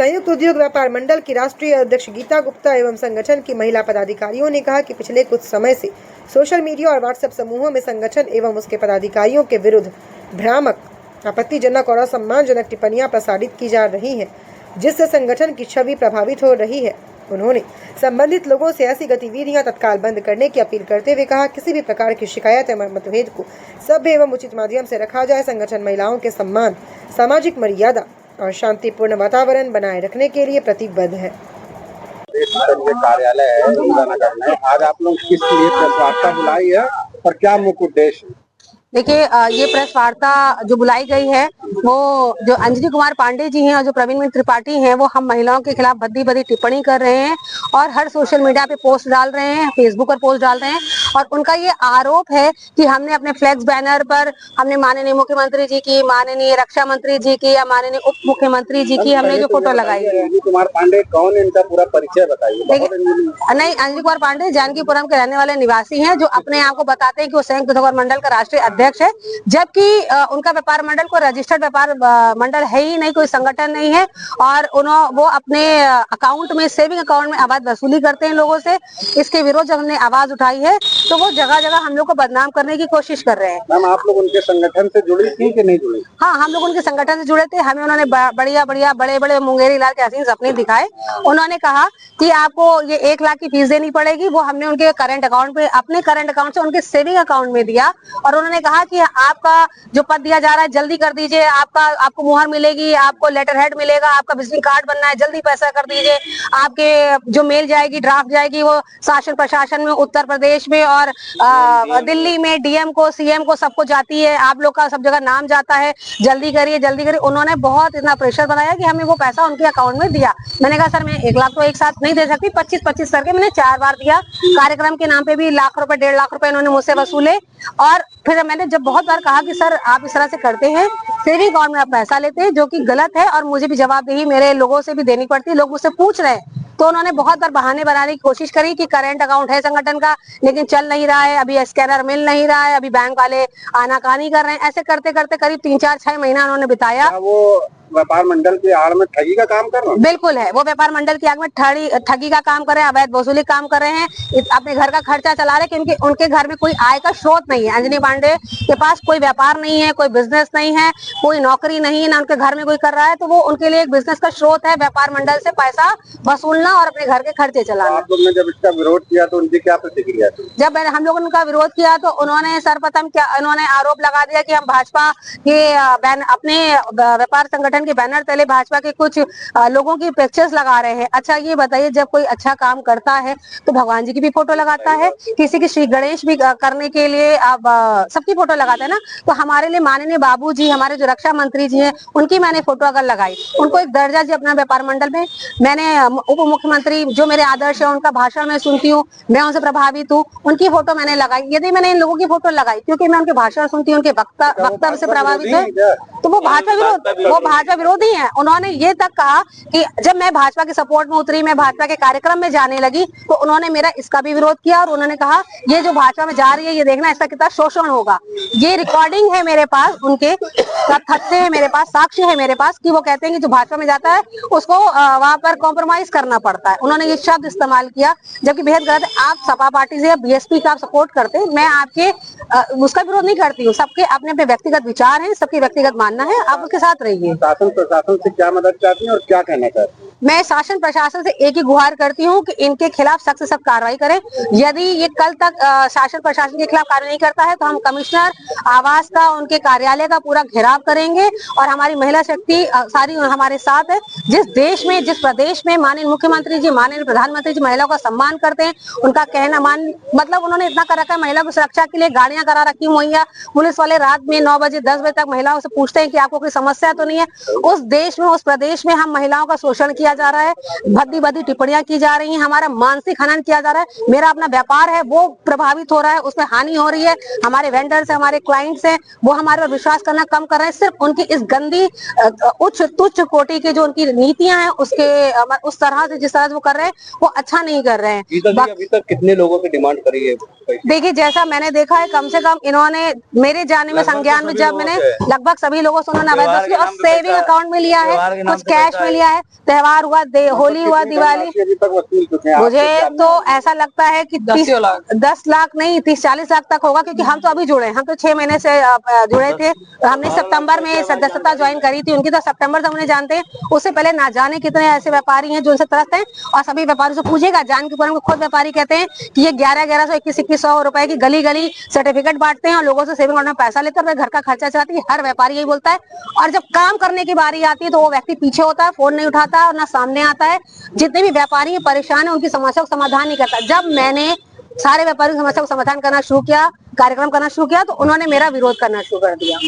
संयुक्त उद्योग व्यापार मंडल की राष्ट्रीय अध्यक्ष गीता गुप्ता एवं संगठन की महिला पदाधिकारियों ने कहा कि पिछले कुछ समय से सोशल मीडिया और व्हाट्सएप समूहों में संगठन एवं उसके पदाधिकारियों के विरुद्ध भ्रामक, आपत्तिजनक और असम्मानजनक टिप्पणियां प्रसारित की जा रही हैं, जिससे संगठन की छवि प्रभावित हो रही है। उन्होंने संबंधित लोगों से ऐसी गतिविधियां तत्काल बंद करने की अपील करते हुए कहा, किसी भी प्रकार की शिकायत एवं मतभेद को सभ्य एवं उचित माध्यम से रखा जाए। संगठन महिलाओं के सम्मान, सामाजिक मर्यादा और शांतिपूर्ण वातावरण बनाए रखने के लिए प्रतिबद्ध है। कार्यालय है नगर में, आज आप लोग किस लिए प्रेस वार्ता बुलाई है और क्या मुख्य उद्देश्य? देखिए, ये प्रेस वार्ता जो बुलाई गई है वो जो अंजलि कुमार पांडे जी हैं और जो प्रवीण त्रिपाठी हैं वो हम महिलाओं के खिलाफ भद्दी भद्दी टिप्पणी कर रहे हैं और हर सोशल मीडिया पे पोस्ट डाल रहे हैं, फेसबुक पर पोस्ट डाल रहे हैं और उनका ये आरोप है कि हमने अपने फ्लेक्स बैनर पर हमने माननीय मुख्यमंत्री जी की, माननीय रक्षा मंत्री जी की या माननीय उप मुख्यमंत्री जी की हमने जो फोटो लगाई है। अंजलि कुमार पांडे कौन, इनका पूरा परिचय बताइए। नहीं, अंजलि कुमार पांडे जानकीपुरम के रहने वाले निवासी हैं जो अपने आप को बताते हैं कि वो संयुक्त उद्योग मंडल का राष्ट्रीय अध्यक्ष है, जबकि उनका व्यापार मंडल को रजिस्टर्ड व्यापार मंडल है ही नहीं, कोई संगठन नहीं है और वो अपने अकाउंट में, सेविंग अकाउंट में अवैध वसूली करते हैं लोगों से। इसके विरोध जब हमने आवाज उठाई है तो वो जगह जगह हम लोग को बदनाम करने की कोशिश कर रहे हैं। मैम, आप लोग उनके संगठन से जुड़ी थी कि नहीं जुड़ी? हाँ, हम लोग उनके संगठन से जुड़े थे। हमें उन्होंने बढ़िया बढ़िया बड़े बड़े मुंगेरी लाल के हसीन सपने दिखाए। उन्होंने कहा कि आपको ये 1 लाख की फीस देनी पड़ेगी, वो हमने उनके करंट अकाउंट पे, अपने करंट अकाउंट से उनके सेविंग अकाउंट में दिया और उन्होंने कहा कि आपका जो पद दिया जा रहा है जल्दी कर दीजिए, आपको मुहर मिलेगी, आपको लेटर हेड मिलेगा, आपका विजिटिंग कार्ड बनना है, जल्दी पैसा कर दीजिए। आपके जो मेल जाएगी, ड्राफ्ट जाएगी, वो शासन प्रशासन में, उत्तर प्रदेश में और दिल्ली में डीएम को, सीएम को, सबको जाती है, आप लोग का सब जगह नाम जाता है, जल्दी करिए जल्दी करिए। उन्होंने बहुत इतना प्रेशर बनाया कि हमने वो पैसा उनके अकाउंट में दिया। मैंने कहा सर, मैं 1 लाख तो एक साथ नहीं दे सकती, 25-25 करके मैंने 4 बार दिया। कार्यक्रम के नाम पे भी लाख रुपए, 1.5 लाख रुपए इन्होंने मुझसे वसूले और फिर मैंने जब बहुत बार कहा कि सर आप इस तरह से करते हैं, सेविंग अकाउंट में आप पैसा लेते हैं, जो कि गलत है और मुझे भी जवाबदेही मेरे लोगों से भी देनी पड़ती है, लोग मुझसे पूछ रहे हैं। तो उन्होंने बहुत बार बहाने बनाने की कोशिश करी कि करंट अकाउंट है संगठन का लेकिन चल नहीं रहा है, अभी स्कैनर मिल नहीं रहा है, अभी बैंक वाले आनाकानी कर रहे हैं। ऐसे करते करते करीब 3-4-6 महीना उन्होंने बिताया। वो व्यापार मंडल की आड़ में ठगी का काम कर रहे हैं? बिल्कुल है, वो व्यापार मंडल की आड़ में ठगी का काम कर रहे हैं, अवैध वसूली काम कर रहे हैं, अपने घर का खर्चा चला रहे हैं क्योंकि उनके घर में कोई आय का स्रोत नहीं है। अंजलि पांडे के पास कोई व्यापार नहीं है, कोई बिजनेस नहीं है, कोई नौकरी नहीं है, ना उनके घर में कोई कर रहा है, तो वो उनके लिए एक बिजनेस का स्रोत है व्यापार मंडल से पैसा वसूलना और अपने घर के खर्चे चलाना। आप लोग ने जब इसका विरोध किया तो उनकी क्या प्रतिक्रिया थी? जब हम लोगों ने उनका विरोध किया तो उन्होंने सर्वप्रथम क्या उन्होंने आरोप लगा दिया कि हम भाजपा के अपने व्यापार संगठन के बैनर तले भाजपा के कुछ लोगों की पिक्चर्स लगा रहे हैं। अच्छा ये बताइए, जब कोई अच्छा काम करता है तो भगवान जी की भी फोटो लगाता है, किसी की श्री गणेश भी करने के लिए अब सबकी फोटो लगाता है ना। तो हमारे लिए माननीय बाबू जी, हमारे जो रक्षा मंत्री जी हैं, उनकी मैंने फोटो अगर लगाई, उनको एक दर्जा जी अपना व्यापार मंडल में, मैंने उप मुख्यमंत्री जो मेरे आदर्श है उनका भाषण मैं सुनती हूँ, मैं उनसे प्रभावित हूँ, उनकी फोटो मैंने लगाई। यदि मैंने इन लोगों की फोटो लगाई क्योंकि मैं उनके भाषण सुनती हूँ, उनके वक्तव्य से प्रभावित है, तो वो भाजपा विरोधी है। उन्होंने ये तक कहा कि जब मैं भाजपा के सपोर्ट में उतरी, मैं भाजपा के कार्यक्रम में जाने लगी, तो उन्होंने मेरा इसका भी विरोध किया और उन्होंने कहा ये जो भाजपा में जा रही है, ये देखना इसका कितना शोषण होगा। ये रिकॉर्डिंग है मेरे पास, उनके तथ्य है मेरे पास, साक्ष्य है मेरे पास कि वो कहते हैं कि जो भाजपा में जाता है उसको वहां पर कॉम्प्रोमाइज करना पड़ता है। उन्होंने ये शब्द इस्तेमाल किया, जबकि बेहद गलत है। आप सपा पार्टी से या बीएसपी का आप सपोर्ट करते हैं, मैं आपके उसका विरोध नहीं करती हूँ। सबके अपने अपने व्यक्तिगत विचार हैं, सबके व्यक्तिगत मानना है, आप उसके साथ रहिए। शासन प्रशासन से क्या मदद चाहती हैं और क्या कहना चाहती हैं? मैं शासन प्रशासन से एक ही गुहार करती हूँ कि इनके खिलाफ सख्त से सख्त कार्रवाई करें। यदि ये कल तक शासन प्रशासन के खिलाफ कार्रवाई नहीं करता है तो हम कमिश्नर आवास का, उनके कार्यालय का पूरा घेराव करेंगे और हमारी महिला शक्ति सारी हमारे साथ है। जिस देश में, जिस प्रदेश में माननीय मुख्यमंत्री जी, माननीय प्रधानमंत्री जी महिलाओं का सम्मान करते हैं, उनका कहना मतलब उन्होंने इतना कर रखा है, महिला की सुरक्षा के लिए गाड़ियां करा रखी मुहैया, पुलिस वाले रात में 9 बजे 10 बजे तक महिलाओं से पूछते हैं कि आपको कोई समस्या तो नहीं है। उस देश में, उस प्रदेश में हम महिलाओं का शोषण किया किया जा रहा है, भद्दी भद्दी टिप्पणियां की जा रही हैं, हमारा मानसिक हनन किया जा रहा है। मेरा अपना व्यापार है वो प्रभावित हो रहा है, उसमें हानि हो रही है। हमारे वेंडर्स है, हमारे क्लाइंट्स हैं, वो हमारे पर विश्वास करना कम कर रहे हैं। सिर्फ उनकी इस गंदी उच्च तुच्छ कोटि की जो उनकी नीतियां हैं उसके उस तरह से जिस तरह से वो कर रहे हैं वो अच्छा नहीं कर रहे हैं। अभी तक कितने लोगों से डिमांड करी है? देखिए जैसा मैंने देखा है, कम से कम इन्होंने मेरे जाने में संज्ञान में जब मैंने लगभग सभी लोगों से उन्होंने अवैध वसूली और सेविंग अकाउंट में लिया है, कुछ कैश में लिया है। त्योहार हुआ, होली हुआ, दिवाली, मुझे तो ऐसा लगता है कि 10 लाख नहीं 30-40 लाख तक होगा, क्योंकि हम तो अभी जुड़े, हम तो 6 महीने से जुड़े थे। हमने सितंबर में सदस्यता ज्वाइन करी थी, उनकी तो सितंबर से उन्हें जानते हैं। उससे पहले ना जाने कितने ऐसे व्यापारी हैं जो उनसे त्रस्त हैं, और सभी व्यापारी से पूछेगा जान के ऊपर खुद व्यापारी कहते हैं कि ये 1100 2100 रुपए की गली गली सर्टिफिकेट बांटते हैं और लोगों से सेविंग अकाउंट में पैसा लेकर वे घर का खर्चा चलाती है। हर व्यापारी यही बोलता है। और जब काम करने की बारी आती है तो वो व्यक्ति पीछे होता है, फोन नहीं उठाता और ना सामने आता है। जितने भी व्यापारी परेशान है उनकी समस्या को समाधान नहीं करता। जब मैंने सारे व्यापारियों की समस्या को समाधान करना शुरू किया, कार्यक्रम करना शुरू किया, तो उन्होंने मेरा विरोध करना शुरू कर दिया।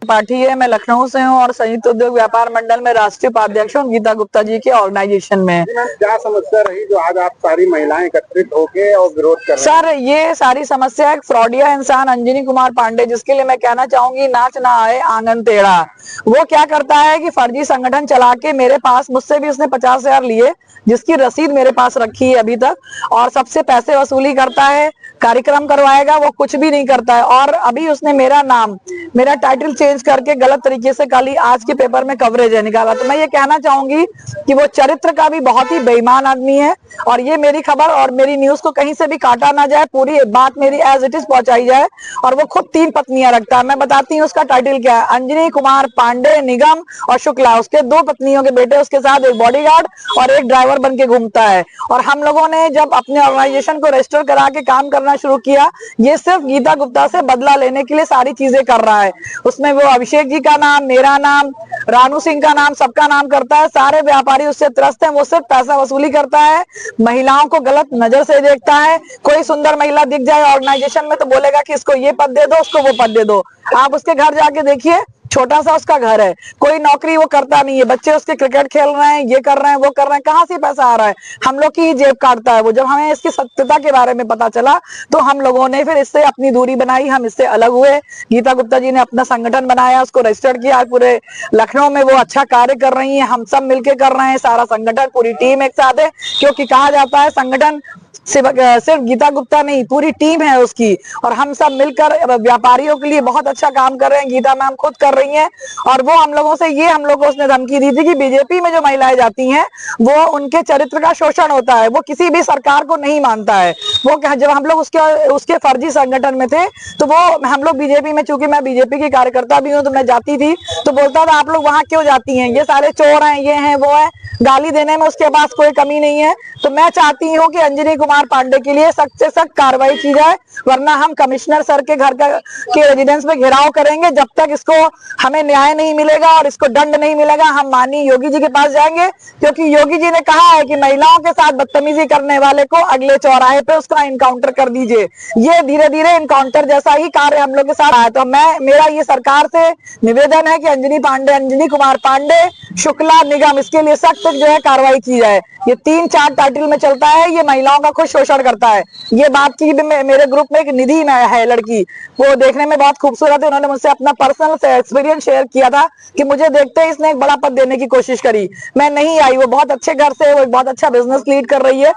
पाठी है, मैं लखनऊ से हूँ और संयुक्त उद्योग व्यापार मंडल में राष्ट्रीय उपाध्यक्ष हूँ गीता गुप्ता जी के ऑर्गेनाइजेशन में। क्या समस्या रही जो आज आप सारी महिलाएं एकत्रित होके और विरोध कर रहे हैं? सर, ये सारी समस्या एक फ्रॉडिया इंसान अंजनी कुमार पांडे, जिसके लिए मैं कहना चाहूंगी नाच ना आए आंगन टेढ़ा। वो क्या करता है कि फर्जी संगठन चला के मेरे पास, मुझसे भी उसने 50,000 लिए, जिसकी रसीद मेरे पास रखी है अभी तक, और सबसे पैसे वसूली करता है। कार्यक्रम करवाएगा, वो कुछ भी नहीं करता है। और अभी उसने मेरा नाम, मेरा टाइटल चेंज करके गलत तरीके से कल ही आज के पेपर में कवरेज है निकाला। तो मैं ये कहना चाहूंगी कि वो चरित्र का भी बहुत ही बेईमान आदमी है, और ये मेरी खबर और मेरी न्यूज को कहीं से भी काटा ना जाए, पूरी बात मेरी एज इट इज पहुंचाई जाए। और वो खुद 3 पत्नियां रखता है। मैं बताती हूँ उसका टाइटल क्या है, अंजनी कुमार पांडे, निगम और शुक्ला। उसके 2 पत्नियों के बेटे, उसके साथ एक बॉडीगार्ड और एक ड्राइवर बन के घूमता है। और हम लोगों ने जब अपने ऑर्गेनाइजेशन को रजिस्टर करा के काम करना शुरू किया, ये सिर्फ गीता गुप्ता से बदला लेने के लिए सारी चीजें कर रहा है। उसमें वो अभिषेक जी का नाम, मेरा नाम, रानू सिंह का नाम, सबका नाम करता है। सारे व्यापारी उससे त्रस्त हैं। वो सिर्फ पैसा वसूली करता है, महिलाओं को गलत नजर से देखता है। कोई सुंदर महिला दिख जाए ऑर्गेनाइजेशन में तो बोलेगा कि इसको ये पद दे दो, उसको वो पद दे दो। आप उसके घर जाके देखिए, छोटा सा उसका घर है, कोई नौकरी वो करता नहीं है। बच्चे उसके क्रिकेट खेल रहे हैं, ये कर रहे हैं, वो कर रहे हैं, कहाँ से पैसा आ रहा है? हम लोग की ही जेब काटता है वो। जब हमें इसकी सत्यता के बारे में पता चला तो हम लोगों ने फिर इससे अपनी दूरी बनाई, हम इससे अलग हुए। गीता गुप्ता जी ने अपना संगठन बनाया, उसको रजिस्टर्ड किया। पूरे लखनऊ में वो अच्छा कार्य कर रही है, हम सब मिलकर कर रहे हैं, सारा संगठन, पूरी टीम एक साथ है। क्योंकि कहा जाता है संगठन सिर्फ गीता गुप्ता नहीं, पूरी टीम है उसकी, और हम सब मिलकर व्यापारियों के लिए बहुत अच्छा काम कर रहे हैं। गीता मैम खुद कर रही हैं। और वो हम लोगों से, ये हम लोग को उसने धमकी दी थी कि बीजेपी में जो महिलाएं जाती हैं वो उनके चरित्र का शोषण होता है, वो किसी भी सरकार को नहीं मानता है। वो जब हम लोग उसके फर्जी संगठन में थे तो वो हम लोग बीजेपी में, चूंकि मैं बीजेपी की कार्यकर्ता भी हूँ तो मैं जाती थी, तो बोलता था आप लोग वहां क्यों जाती हैं, ये सारे चोर हैं, ये हैं, वो है। गाली देने में उसके पास कोई कमी नहीं है। तो मैं चाहती हूँ कि अंजनी कुमार पांडे के लिए सख्त से सख्त कार्रवाई की जाए, वरना हम कमिश्नर सर के घर के रेजिडेंस में घेराव करेंगे। जब तक इसको हमें न्याय नहीं मिलेगा और इसको दंड नहीं मिलेगा, हम माननीय योगी जी के पास जाएंगे। क्योंकि योगी जी ने कहा है कि महिलाओं के साथ बदतमीजी करने वाले को अगले चौराहे पे उसका इनकाउंटर कर दीजिए। ये धीरे धीरे इनकाउंटर जैसा ही कार्य हम लोग के साथ आया। तो मेरा ये सरकार से निवेदन है कि अंजनी कुमार पांडे, शुक्ला, निगम, इसके लिए सख्त जो है कार्रवाई की जाए। ये 3-4 टाइटल में चलता है, ये महिलाओं का खुद शोषण करता है। ये बात की भी मेरे ग्रुप में एक निधि है लड़की, वो देखने में बहुत खूबसूरत है। उन्होंने मुझसे अपना पर्सनल एक्सपीरियंस शेयर किया था कि मुझे देखते ही इसने एक बड़ा पद देने की कोशिश करी, मैं नहीं आई। वो बहुत अच्छे घर से, वो बहुत अच्छा बिजनेस लीड कर रही है,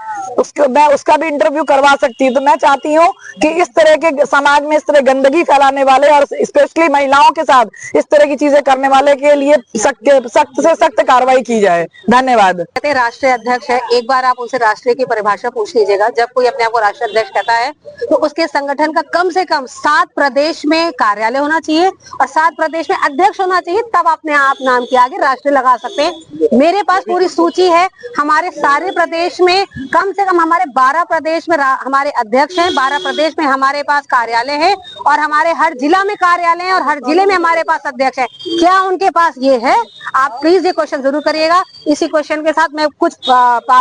मैं उसका भी इंटरव्यू करवा सकती हूँ। तो मैं चाहती हूँ कि इस तरह के समाज में इस तरह गंदगी फैलाने वाले और स्पेशली महिलाओं के साथ इस तरह की चीजें करने वाले के लिए सख्त से सख्त कार्रवाई की जाए। धन्यवाद। राष्ट्रीय अध्यक्ष है, एक बार आप उनसे राष्ट्रीय की परिभाषा पूछ लीजिएगा। जब कोई अपने आप को राष्ट्रीय अध्यक्ष कहता है तो उसके संगठन का कम से कम 7 प्रदेश में कार्यालय होना चाहिए और 7 प्रदेश में अध्यक्ष होना चाहिए, तब अपने आप नाम के आगे राष्ट्रीय लगा सकते हैं। मेरे पास पूरी सूची है, हमारे सारे प्रदेश में कम से कम हमारे 12 प्रदेश में हमारे अध्यक्ष हैं, 12 प्रदेश में हमारे पास कार्यालय है और हमारे हर जिला में कार्यालय है और हर जिले में हमारे पास अध्यक्ष है। क्या उनके पास ये है? आप प्लीज ये क्वेश्चन जरूर करिएगा। इसी क्वेश्चन के साथ मैं कुछ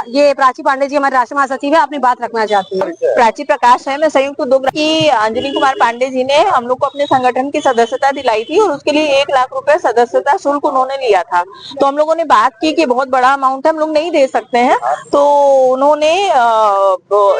ये प्राची पांडे जी हमारे राष्ट्रीय महासचिव है, अपनी बात रखना चाहती हूँ। प्राची प्रकाश है, मैं संयुक्त उद्योग की अंजनी कुमार पांडे जी ने हम लोग को अपने संगठन की सदस्यता दिलाई थी और उसके लिए 1 लाख रुपए सदस्यता शुल्क उन्होंने लिया था। तो हम लोगों ने बात की कि बहुत बड़ा अमाउंट है, हम लोग नहीं दे सकते हैं, तो उन्होंने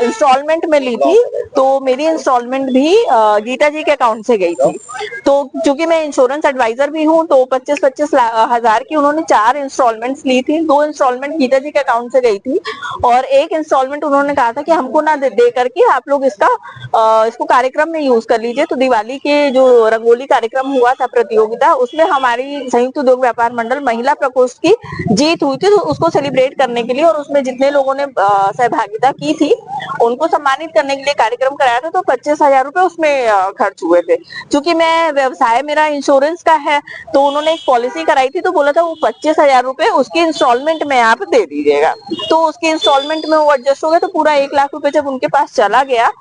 इंस्टॉलमेंट में ली थी। तो मेरी इंस्टॉलमेंट भी गीता जी के अकाउंट से गई थी। तो चूंकि मैं इंश्योरेंस एडवाइजर भी हूँ, तो 25-25 हजार की उन्होंने 4 इंस्टॉलमेंट्स ली थी। 2 इंस्टॉलमेंट गीता जी के अकाउंट से गई थी और 1 इंस्टॉलमेंट उन्होंने कहा था कि हमको ना दे करके आप लोग इसको कार्यक्रम में यूज कर लीजिए। तो दिवाली के जो रंगोली कार्यक्रम हुआ था प्रतियोगिता, उसमें हमारी संयुक्त उद्योग व्यापार मंडल महिला प्रकोष्ठ की जीत हुई थी, तो उसको सेलिब्रेट करने के लिए और उसमें जितने लोगों ने सहभागिता की थी उनको सम्मानित करने के लिए कार्यक्रम कराया था। तो 25,000 रुपए उसमें खर्च हुए थे। क्योंकि मैं व्यवसाय मेरा इंश्योरेंस का है, तो उन्होंने एक पॉलिसी कराई थी, तो बोला था वो 25,000 रुपए उसकी इंस्टॉलमेंट में आप दे दीजिएगा। तो उसकी इंस्टॉलमेंट में वो एडजस्ट हो गया, तो पूरा 1 लाख रुपए जब उनके पास चला गया,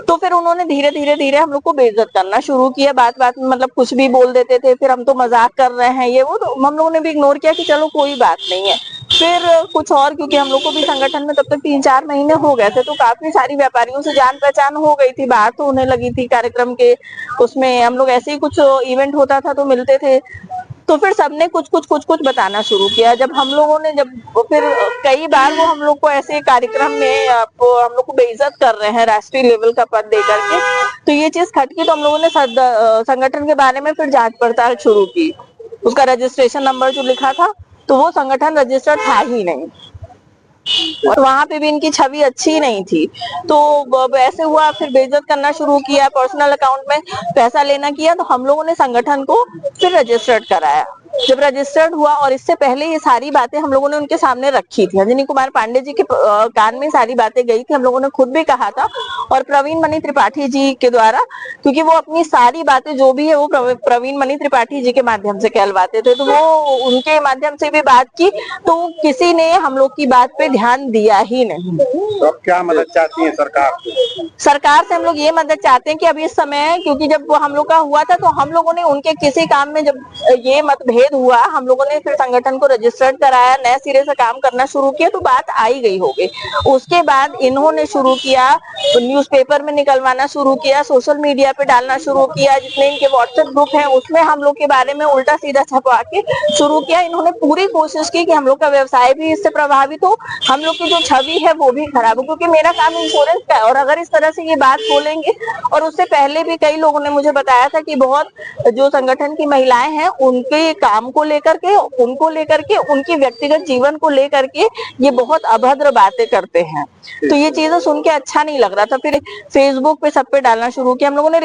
तो फिर उन्होंने धीरे धीरे हम लोग को बेइज्जत करना शुरू किया। बात बात में मतलब कुछ भी बोल देते थे, फिर हम तो मजाक कर रहे हैं ये वो, तो हम लोगों ने भी इग्नोर किया कि चलो कोई बात नहीं है। फिर कुछ और, क्योंकि हम लोग को भी संगठन में तब तक 3-4 महीने हो गए थे, तो काफी सारी व्यापारियों से जान पहचान हो गई थी, बात होने लगी थी कार्यक्रम के उसमें। हम लोग ऐसे ही कुछ इवेंट होता था तो मिलते थे, तो फिर सबने कुछ बताना शुरू किया। जब हम लोगों ने फिर कई बार वो हम लोग को ऐसे कार्यक्रम में हम लोग को बेइज्जत कर रहे हैं राष्ट्रीय लेवल का पद दे करके, तो ये चीज खटकी। तो हम लोगों ने संगठन के बारे में फिर जांच पड़ताल शुरू की। उसका रजिस्ट्रेशन नंबर जो लिखा था, तो वो संगठन रजिस्टर्ड था ही नहीं और वहां पे भी इनकी छवि अच्छी नहीं थी। तो ऐसे हुआ, फिर बेइज्जत करना शुरू किया, पर्सनल अकाउंट में पैसा लेना किया। तो हम लोगों ने संगठन को फिर रजिस्टर्ड कराया। जब रजिस्टर्ड हुआ, और इससे पहले ये सारी बातें हम लोगों ने उनके सामने रखी थी, अंजनी कुमार पांडे जी के कान में सारी बातें गई थी, हम लोगों ने खुद भी कहा था, और प्रवीण मणि त्रिपाठी जी के द्वारा, क्योंकि वो अपनी सारी बातें जो भी है वो प्रवीण मणि त्रिपाठी जी के माध्यम से कहलवाते थे, तो वो उनके माध्यम से भी बात की, तो किसी ने हम लोग की बात पे ध्यान दिया ही नहीं। तो अब क्या मदद चाहती है सरकार से? सरकार से हम लोग ये मदद चाहते हैं कि अब इस समय, क्योंकि जब हम लोग का हुआ था, तो हम लोगों ने उनके किसी काम में जब ये मतभेद हुआ, हम लोगों ने फिर संगठन को रजिस्टर्ड कराया, नए सिरे से काम करना शुरू किया, तो बात आई गई हो गई। उसके बाद इन्होंने शुरू किया, न्यूज़पेपर में निकलवाना शुरू किया, सोशल मीडिया पे डालना शुरू किया, जितने इनके व्हाट्सएप ग्रुप हैं उसमें हम लोग के बारे में उल्टा सीधा छपवा के शुरू किया। इन्होंने पूरी कोशिश की कि हम लोग का व्यवसाय भी इससे प्रभावित हो, हम लोग की जो छवि है वो भी खराब हो, क्योंकि मेरा काम इंश्योरेंस का है। और अगर इस तरह से ये बात बोलेंगे, और उससे पहले भी कई लोगों ने मुझे बताया था कि बहुत जो संगठन की महिलाएं हैं उनके काम को लेकर के, उनको लेकर के, उनकी व्यक्तिगत जीवन को लेकर के ये बहुत अभद्र बातें करते हैं। तो ये चीजें सुन के अच्छा नहीं लग रहा था। फिर फेसबुक पे सब पे डालना शुरू किया हम लोगों ने